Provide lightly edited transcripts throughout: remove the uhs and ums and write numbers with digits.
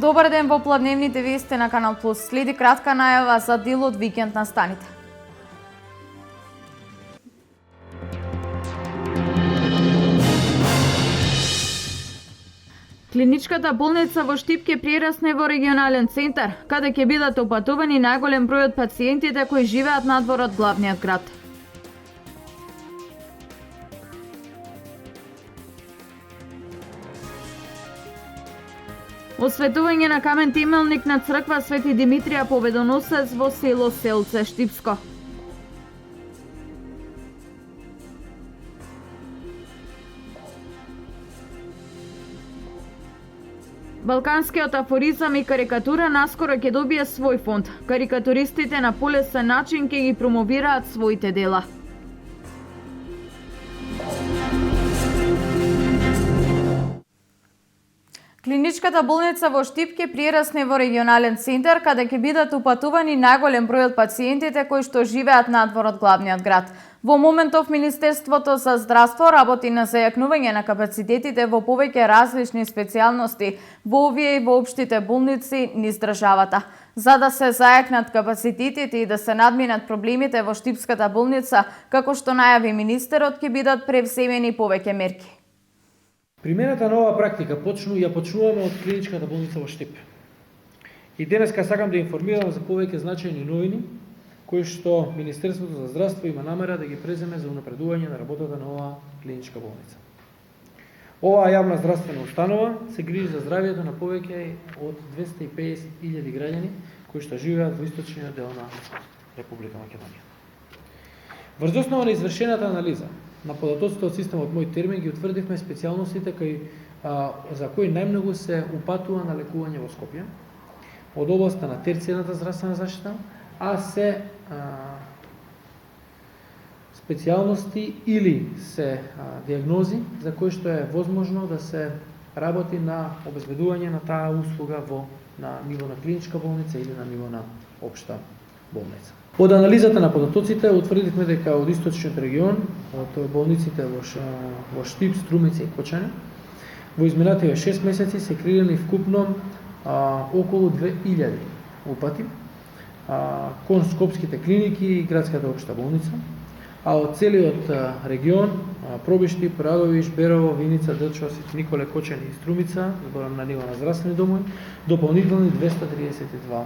Добар ден во Пладневните вести на Канал Плюс. Следи кратка најава за делот викенд на станите. Клиничката болница во Штип ќе прерасне во регионален центар, каде ќе бидат опатувани најголем број од пациентите кои живеат надвор од главниот град. Осветување на камен темелник на црква Свети Димитрија Победоносец во село Селце, Штипско. Балканскиот афоризам и карикатура наскоро ќе добие свој фонд. Карикатуристите на полесен начин ќе ги промовираат своите дела. Клиничката болница во Штип ќе прерасне во регионален центар, каде ќе бидат упатувани најголем број од пациентите кои што живеат надвор од главниот град. Во моментов Министерството за здравство работи на зајакнување на капацитетите во повеќе различни специјалности во овие и во општите болници низ државата. За да се зајакнат капацитетите и да се надминат проблемите во Штипската болница, како што најави министерот, ќе бидат превземени повеќе мерки. Примената нова практика почнуваме од клиничката болница во Штип. И денеска сакам да информирам за повеќе значајни новини кои што Министерството за здравство има намера да ги преземе за унапредување на работата на оваа клиничка болница. Оваа јавна здравствена установа се грижи за здравјето на повеќе од 250.000 граѓани кои што живеат во источниот дел на Република Македонија. Врз основа на извршената анализа на податоците од системот Мој термин ги утврдивме специјалностите за кои најмногу се упатува на лекување во Скопје од областа на терцијарната здравствена заштита, а се специјалности или се диагнози за кои што е возможно да се работи на обезбедување на таа услуга на ниво на клиничка болница или на ниво на општа болница. Од анализата на податоците утврдивме дека од источниот регион, од болниците во Штип, Струмица и Кочани, во изминативе 6 месеци се креирани вкупно околу 2000 упати кон скопските клиники и градската општа болница, а од целиот регион Пробиштип, Радовиш, Берово, Виница, Дечо, Свети Николе, Кочани и Струмица, зборам на ниво на здравствени домови, дополнителни 232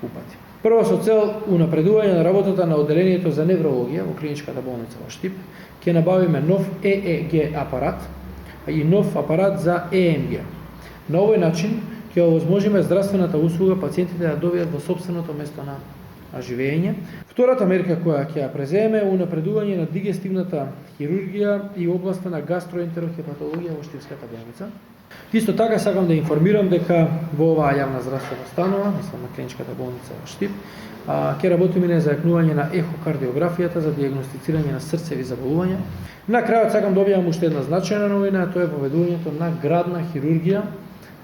упати. Прво со цел унапредување на работата на одделението за неврологија во клиничката болница во Штип, ќе набавиме нов ЕЕГ апарат и нов апарат за ЕМГ. На овој начин ќе овозможиме здравствената услуга пациентите да добијат во сопственото место на живење. Втората мерка која ќе ја преземе е унапредување на дигестивната хирургија и областа на гастроентерохепатологија во Штипската болница. Исто така сакам да информирам дека во оваа јавна здравствена установа, мислам на клиничката болница во Штип, ќе работиме на зајакнување на ехокардиографијата за дијагностицирање на срцеви заболувања. На крајот сакам да објавам уште една значајна новина, тоа е поведувањето на градна хирургија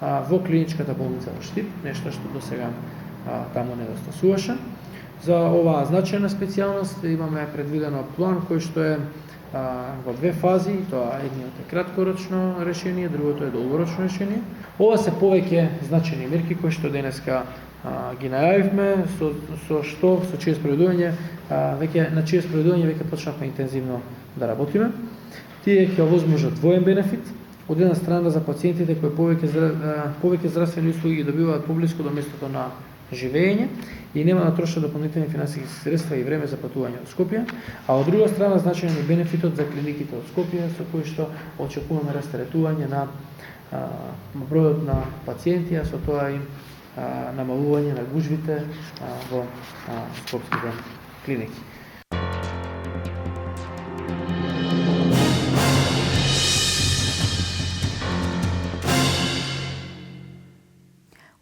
во клиничката болница во Штип, нешто што досега таму недостасуваше. За оваа значајна специјалност имаме предвидено план кој што е во две фази, тоа едниот е краткорочно решение, другото е долгорочно решение. Ова се повеќе значајни мерки кои што денеска ги најавивме, со чие спроведување веќе почнавме интензивно да работиме. Тие ќе овозможат двоен бенефит. Од една страна за пациентите кои повеќе здравствени услуги ги добиваат поблиску до местото на живење и нема да трошат дополнителни финансиски средства и време за патување од Скопје, а од друга страна значајен е бенефитот за клиниките од Скопје, со кои што очекуваме растаретување на бројот на пациенти, а со тоа и намалување на гужвите во скопските клиники.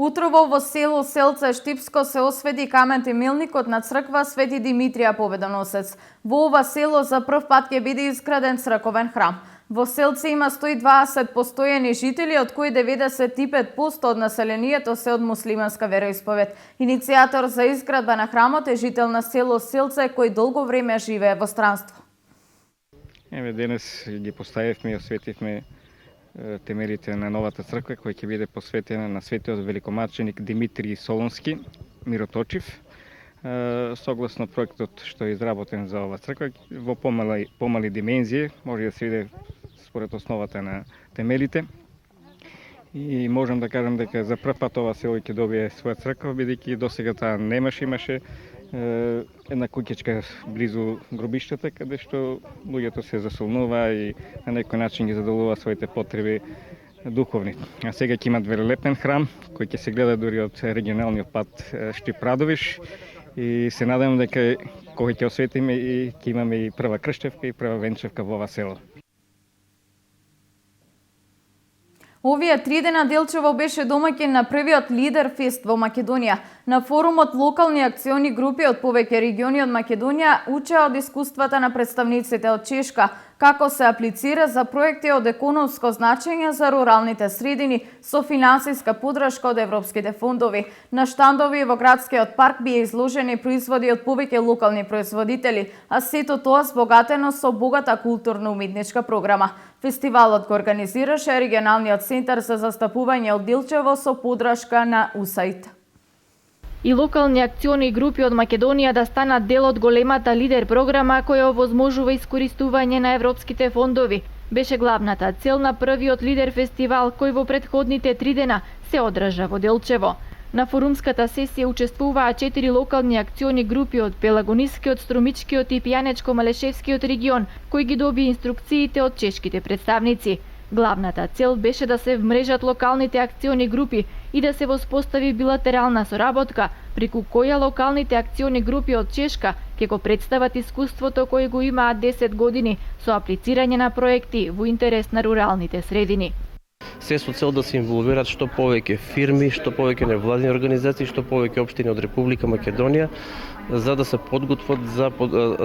Утрово во село Селце Штипско се освети камен темелникот на црква Свети Димитрија Победоносец. Во ова село за прв пат ќе биде изграден црковен храм. Во Селце има 120 постојани жители, од кои 95% од населението се од муслиманска вероисповед. Иницијатор за изградба на храмот е жител на село Селце, кој долго време живее во странство. Денес ги поставивме и осветивме темелите на новата црква, која ќе биде посветена на светиот великомаченик Димитрий Солунски, мироточив. Согласно проектот што е изработен за ова црква, во помали димензии, може да се види според основата на темелите. И можам да кажам дека за прв пат ова село ќе добие своја црква, бидејќи досега таа имаше една куќичка близу гробиштата, каде што луѓето се засолнува и на некој начин ги задоволува своите потреби духовни. А сега ќе имат велелепен храм, кој ќе се гледа дури од регионалниот пат Штип-Радовиш, и се надевам дека кога ќе осветиме и ќе имаме и прва крштевка и прва венчевка во ова село. Овие 3 дена Делчево беше домаќин на првиот Лидер Фест во Македонија. На форумот локални акциони групи од повеќе региони од Македонија учеа од искуствата на представниците од Чешка, како се аплицира за проекти од економско значење за руралните средини со финансиска поддршка од европските фондови. На штандови во градскиот парк бија изложени производи од повеќе локални производители, а сето тоа збогатено со богата културно-уметничка програма. Фестивалот го организираше регионалниот центар за застапување од Делчево со поддршка на USAID. И локални акциони групи од Македонија да станат дел од големата Лидер програма која овозможува искористување на европските фондови. Беше главната цел на првиот Лидер фестивал кој во претходните 3 дена се одржа во Делчево. На форумската сесија учествуваа 4 локални акциони групи од Пелагонискиот, Струмичкиот и Пијанечко-Малешевскиот регион, кои ги доби инструкциите од чешките представници. Главната цел беше да се вмрежат локалните акциони групи и да се воспостави билатерална соработка, преку која локалните акциони групи од Чешка ќе го представат искуството кој го имаат 10 години со аплицирање на проекти во интерес на руралните средини. Се со цел да се инволвират што повеќе фирми, што повеќе невладини организации, што повеќе општини од Република Македонија, за да се подготват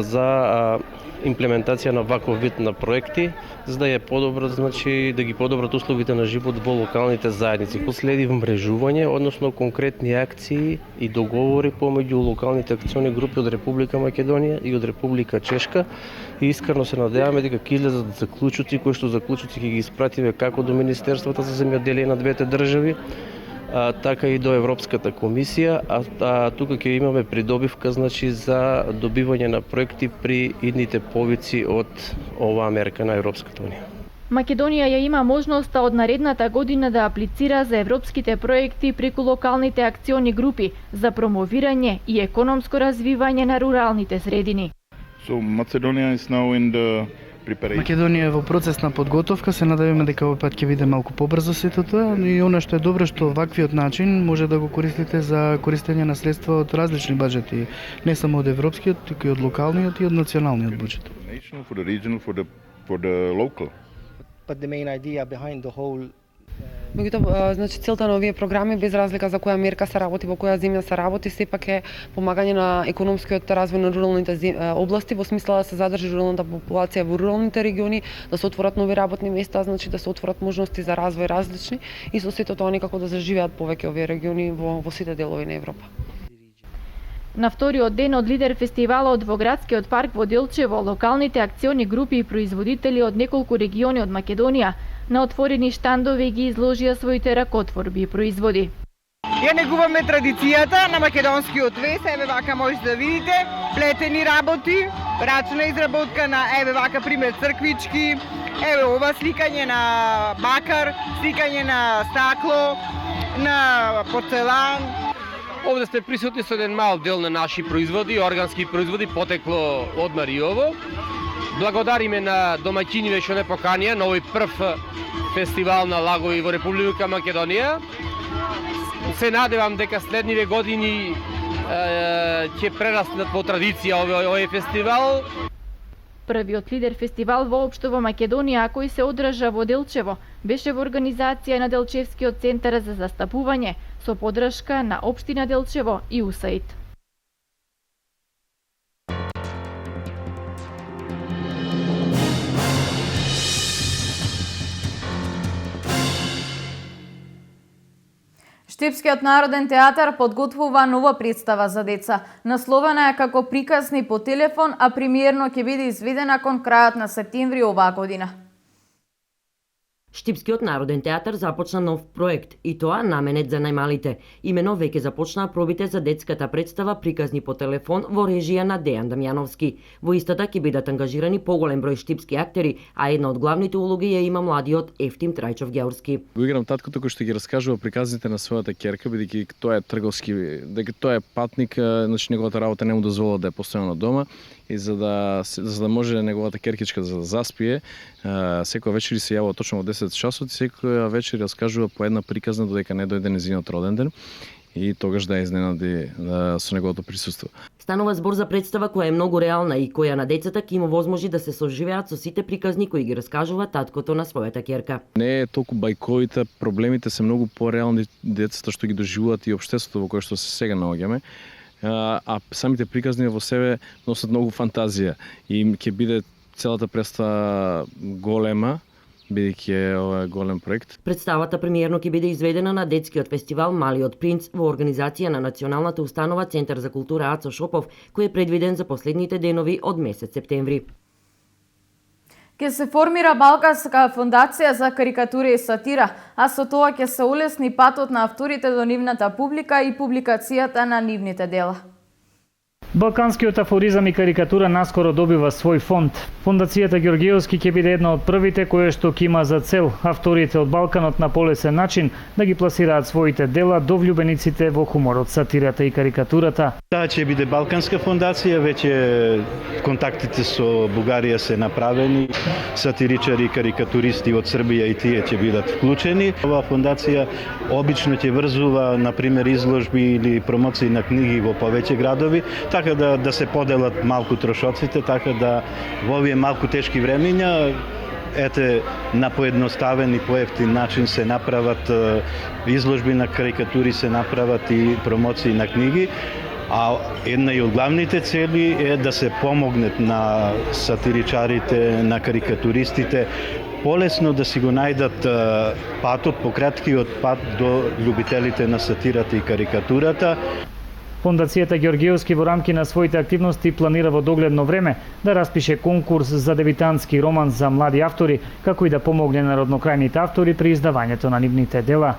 за имплементација на ваков вид на проекти, за да ја подобрат, значи да ги подобрат условите на живот во локалните заедници. Последи вмрежување, односно конкретни акции и договори помеѓу локалните акциони групи од Република Македонија и од Република Чешка, и искрено се надеваме дека ќе излезат заклучоци, кои што заклучоци ќе ги испратиме како до Министерството за земјоделие на двете држави, така и до Европската комисија, а тука ќе имаме придобивка, значи за добивање на проекти при идните повици од оваа мерка на Европската унија. Македонија ја има можноста од наредната година да аплицира за европските проекти преку локалните акциони групи за промовирање и економско развивање на руралните средини. So Macedonia is now in the preparation. Македонија е во процес на подготовка, се надеваме дека овој пат ќе биде малку побрзо сето тоа, и она што е добро што ваквиот начин може да го користите за користење на средства од различни баџети, не само од европскиот, туку и од локалниот и од националниот буџет. For the regional, for the local. But the main idea behind the whole Меѓутоа, значи целта на овие програми, без разлика за која мерка се работи, во која земја се работи, сепак е помагање на економскиот развој на руралните области, во смисла да се задржи руралната популација во руралните региони, да се отворат нови работни места, значи да се отворат можности за развој различни и со сето тоа некако да заживеат повеќе овие региони во сите делови на Европа. На вториот ден од Лидер фестивалот во градскиот парк во Делчево, локалните акциони групи и производители од неколку региони од Македонија на отворени штандови ги изложија своите ракотворби и производи. Ја негуваме традицијата на македонскиот вес, еве вака можете да видите, плетени работи, рачна изработка на еве вака пример црквички, еве ова сликање на бакар, сликање на стакло, на порцелан. Овде сте присутни со еден мал дел на наши производи, органски производи, потекло од Мариово. Благодариме на домаќиниве што не поканија на овој прв фестивал на лагови во Република Македонија. Се надевам дека следниве години ќе прераснат во традиција овој фестивал. Првиот Лидер фестивал воопшто во Македонија, кој се одржа во Делчево, беше во организација на Делчевскиот центар за застапување со поддршка на општина Делчево и USAID. Штипскиот народен театар подготвува нова представа за деца. Насловена е како Приказни по телефон, а премиерно ќе биде изведена кон крајот на септември оваа година. Штипскиот народен театар започна нов проект и тоа наменет за најмалите. Имено веќе започнаа пробите за детската представа Приказни по телефон во режија на Дејан Дамјановски. Во истата ќе бидат ангажирани поголем број штипски актери, а една од главните улоги ја има младиот Ефтим Трајчов Георски. Го играм таткото кој што ги раскажува приказните на својата ќерка, бидејќи тоа е трговски, дека тоа е патник, значи неговата работа не му дозволува да е постојано дома и за да може неговата ќеркичка да заспие, секоја вечер се јавува точно во 10 часот и секоја вечер раскажува по една приказна додека не дојде нејзиниот роден ден и тогаш да изненади со неговото присуство. Станува збор за представа која е многу реална и која на децата ќе им овозможи да се соживеат со сите приказни кои ги раскажува таткото на својата ќерка. Не е толку бајковите, проблемите се многу пореални, децата што ги доживуваат и општеството во кое што се сега наоѓаме. А самите приказни во себе носат многу фантазија и ќе биде целата представа голема, бидејќи е ова голем проект. Представата премиерно ќе биде изведена на детскиот фестивал Малиот принц во организација на Националната установа Центар за култура Ацо Шопов, кој е предвиден за последните денови од месец септември. Ке се формира Балканска фондација за карикатура и сатира, а со тоа ќе се улесни патот на авторите до нивната публика и публикацијата на нивните дела. Балканскиот афоризам и карикатура наскоро добива свој фонд. Фондацијата Ѓоргиевски ќе биде една од првите која што ќе има за цел авторите од Балканот на полесен начин да ги пласираат своите дела до влюбениците во хуморот, сатирата и карикатурата. Таа ќе биде Балканска фондација, веќе контактите со Бугарија се направени, сатиричари и карикатуристи од Србија и тие ќе бидат вклучени. Оваа фондација обично ќе врзува, на пример, изложби или промоции на книги во повеќе градови, така да се поделат малку трошоците, така да во овие малку тешки времиња на поедноставен и поевтин начин се направат изложби на карикатури, се направат и промоции на книги. А една и од главните цели е да се помогнет на сатиричарите, на карикатуристите, полесно да си го најдат патот, пократкиот пат до љубителите на сатирата и карикатурата. Фондацијата Ѓоргиевски во рамки на своите активности планира во догледно време да распише конкурс за дебитантски роман за млади автори, како и да помогне на роднокрајните автори при издавањето на нивните дела.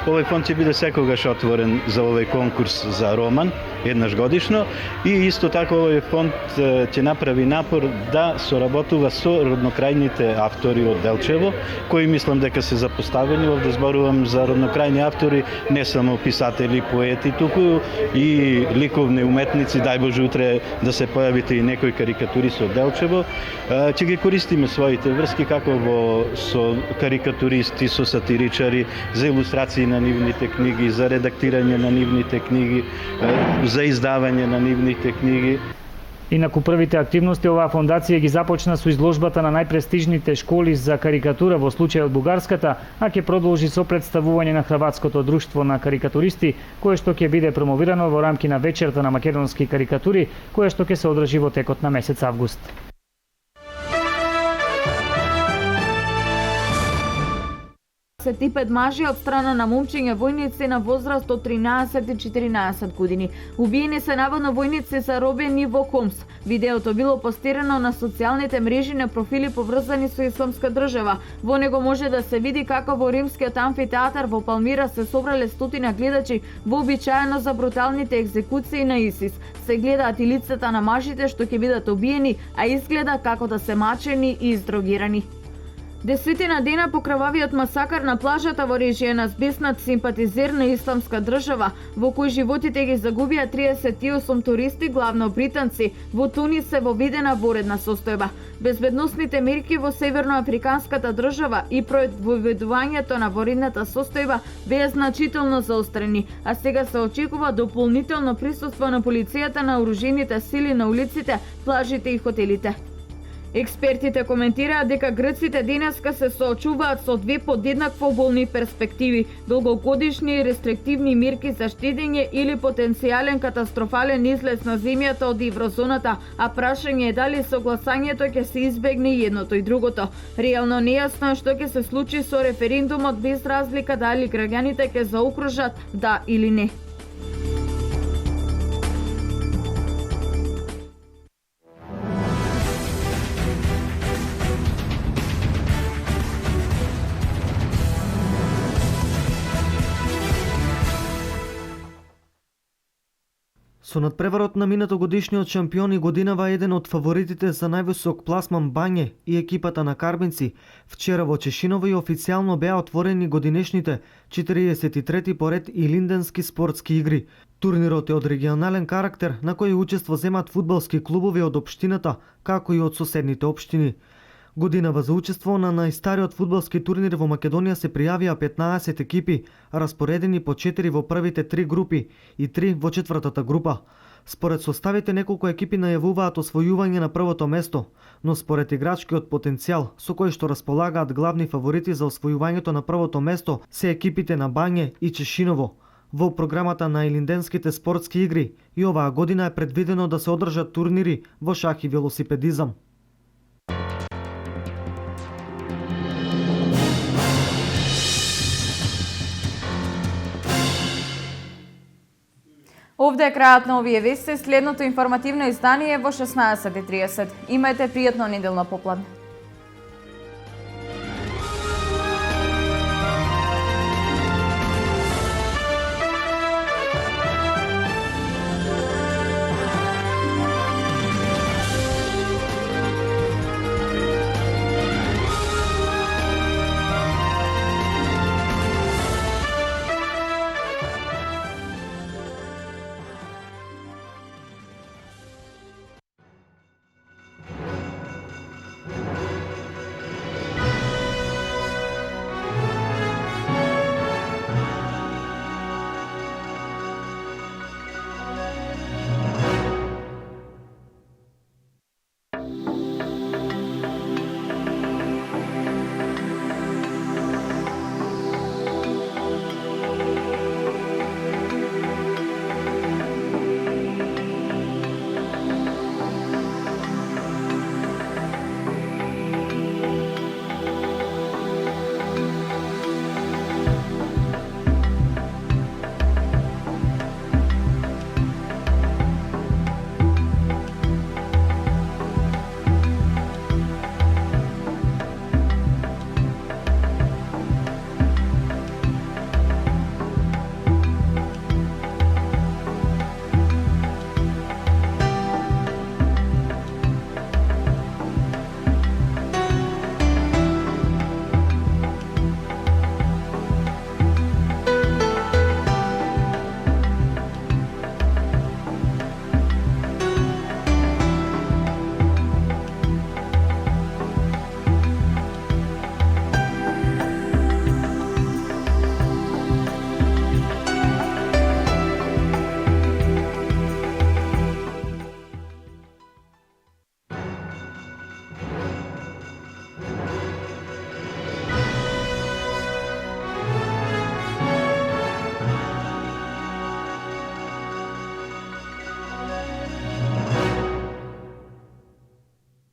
Овој фонд ќе биде секогаш отворен за овој конкурс за роман, еднаш годишно, и исто така овој фонд ќе направи напор да соработува со роднокрајните автори од Делчево, кои мислам дека се запоставени, овде зборувам за роднокрајни автори, не само писатели, поети, туку и ликовни уметници, дај Боже утре да се појавите и некои карикатуристи од Делчево. Ќе ги користиме своите врски како со карикатуристи, со сатиричари, за илустрации на нивните книги, за редактирање на нивните книги, за издавање на нивните книги. Инаку првите активности оваа фондација ги започна со изложбата на најпрестижните школи за карикатура во случајот бугарската, а ќе продолжи со представување на Хрватското друштво на карикатуристи, кое што ќе биде промовирано во рамки на вечерта на македонски карикатури, кое што ќе се одржи во текот на месец август. Пет мажи од страна на момчиња војници на возраст од 13 и 14 години. Убиени се наводно војници заробени во Хомс. Видеото било постирано на социјалните мрежи на профили поврзани со Исламска држава. Во него може да се види како во римскиот амфитеатар во Палмира се собрале стотина гледачи, вообичаено за бруталните екзекуции на ИСИС. Се гледаат и лицата на мажите што ќе бидат убиени, а изгледа како да се мачени и издрогирани. Десетина дена по крававиот масакар на плажата во режија на збеснат симпатизер на Исламска држава, во кој животите ги загубија 38 туристи, главно британци, во Тунис се воведена воредна состојба. Безбедносните мерки во северноафриканската држава и воведувањето на воредната состојба беа значително заострени, а сега се очекува дополнително присуство на полицијата, на оружените сили на улиците, плажите и хотелите. Експертите коментираат дека грците денеска се соочуваат со две подеднакво болни перспективи: долгогодишни рестриктивни мерки за штедење или потенцијален катастрофален излез на земјата од еврозоната, а прашање е дали согласањето ќе се избегне и едното и другото. Реално нејасно е што ќе се случи со референдумот, без разлика дали граѓаните ќе заокружат да или не. Со надпреварот на минатогодишниот шампион и годинава еден од фаворитите за највисок пласман Бање и екипата на Карбинци, вчера во Чешиново и официјално беа отворени годинешните 43-ти поред Илинденски спортски игри. Турнирот е од регионален карактер на кој учество земат фудбалски клубови од општината, како и од соседните општини. Годинава за учество на најстариот фудбалски турнир во Македонија се пријавија 15 екипи, распоредени по 4 во првите 3 групи и 3 во четвртата група. Според составите неколку екипи најавуваат освојување на првото место, но според играчкиот потенцијал со кој што располагаат главни фаворити за освојувањето на првото место се екипите на Бање и Чешиново. Во програмата на Илинденските спортски игри и оваа година е предвидено да се одржат турнири во шах и велосипедизам. Овде е крајот на овие вести. Следното информативно издание е во 16:30. Имајте пријатно неделно попладне.